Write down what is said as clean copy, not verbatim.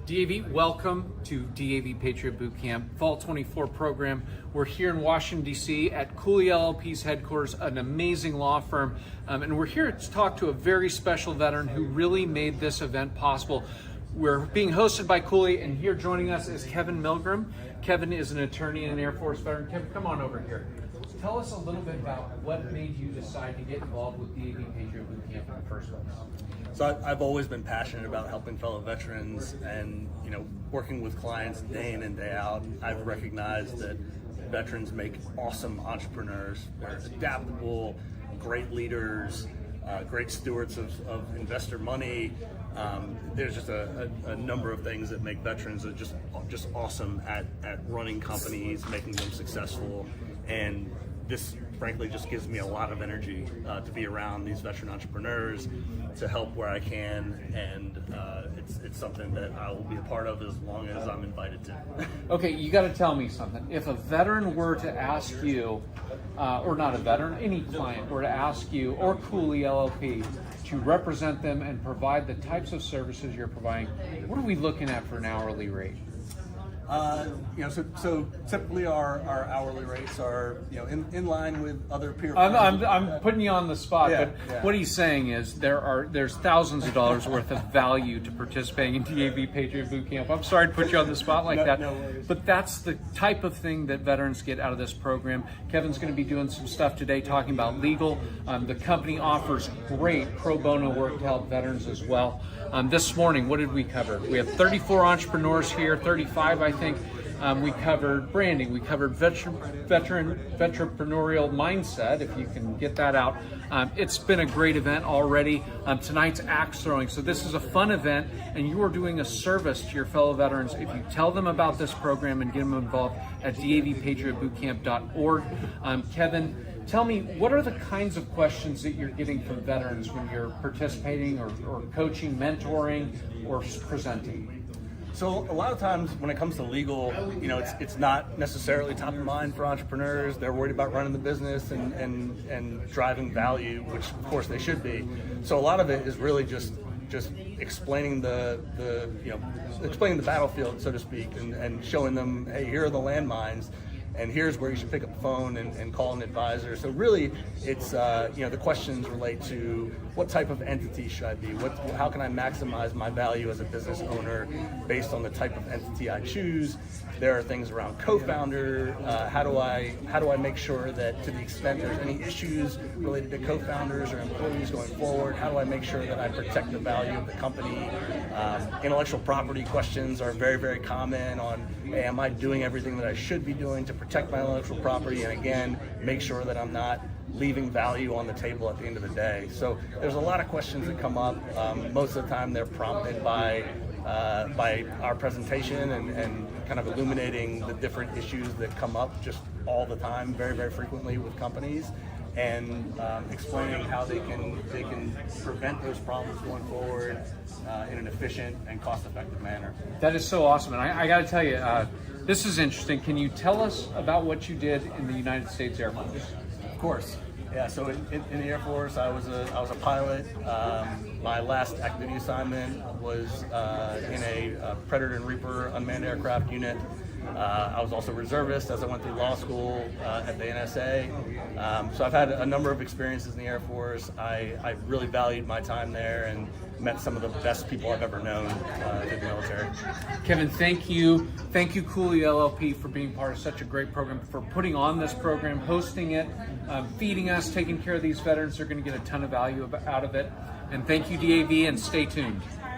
DAV, welcome to DAV Patriot Boot Camp, Fall 24 program. We're here in Washington, D.C. at Cooley LLP's headquarters, an amazing law firm. And we're here to talk to a very special veteran who really made this event possible. We're being hosted by Cooley, and here joining us is Kevin Milgram. Kevin is an attorney and an Air Force veteran. Kevin, come on over here. Tell us a little bit about what made you decide to get involved with DAV Patriot Boot Camp in the first place. So I've always been passionate about helping fellow veterans and, working with clients day in and day out. I've recognized that veterans make awesome entrepreneurs. They're adaptable, great leaders, great stewards of investor money. There's just a number of things that make veterans just awesome at running companies, making them successful, and this frankly just gives me a lot of energy to be around these veteran entrepreneurs, to help where I can, and it's something that I will be a part of as long as I'm invited to. Okay, you got to tell me something. If a veteran were to ask you, or not a veteran, any client were to ask you or Cooley LLP to represent them and provide the types of services you're providing, what are we looking at for an hourly rate? So typically our hourly rates are, in line with other peer. I'm putting you on the spot, Yeah, but yeah. what he's saying is there's thousands of dollars worth of value to participating in DAV Patriot Boot Camp. I'm sorry to put you on the spot like that, no worries. but that's the type of thing that veterans get out of this program. Kevin's going to be doing some stuff today talking about legal. The company offers great pro bono work to help veterans as well. This morning, what did we cover? We have 34 entrepreneurs here, 35 I think. We covered branding, we covered veteran entrepreneurial mindset, if you can get that out. It's been a great event already. Tonight's axe throwing. So this is a fun event, and you are doing a service to your fellow veterans if you tell them about this program and get them involved at davpatriotbootcamp.org. Kevin, tell me, what are the kinds of questions that you're getting from veterans when you're participating or coaching, mentoring, or presenting? So a lot of times when it comes to legal, it's not necessarily top of mind for entrepreneurs. They're worried about running the business and driving value, which of course they should be. So a lot of it is really just explaining explaining the battlefield, so to speak, and showing them, hey, here are the landmines, and here's where you should pick up the phone and call an advisor. So really, it's the questions relate to what type of entity should I be? How can I maximize my value as a business owner based on the type of entity I choose? There are things around co-founder. How do I make sure that, to the extent there's any issues related to co-founders or employees going forward, how do I make sure that I protect the value of the company? Intellectual property questions are very, very common on, hey, am I doing everything that I should be doing to protect my intellectual property? And again, make sure that I'm not leaving value on the table at the end of the day. So there's a lot of questions that come up. Most of the time they're prompted by our presentation and kind of illuminating the different issues that come up just all the time, very, very frequently with companies, and explaining how they can prevent those problems going forward in an efficient and cost-effective manner. That is so awesome, and I got to tell you, this is interesting. Can you tell us about what you did in the United States Air Force? Of course. Yeah, so in the Air Force, I was a pilot. My last active duty assignment was in a Predator and Reaper unmanned aircraft unit. I was also a reservist as I went through law school at the NSA. So I've had a number of experiences in the Air Force. I really valued my time there and met some of the best people I've ever known in the military. Kevin, thank you. Thank you, Cooley LLP, for being part of such a great program, for putting on this program, hosting it, feeding us, taking care of these veterans. They're going to get a ton of value out of it. And thank you, DAV, and stay tuned.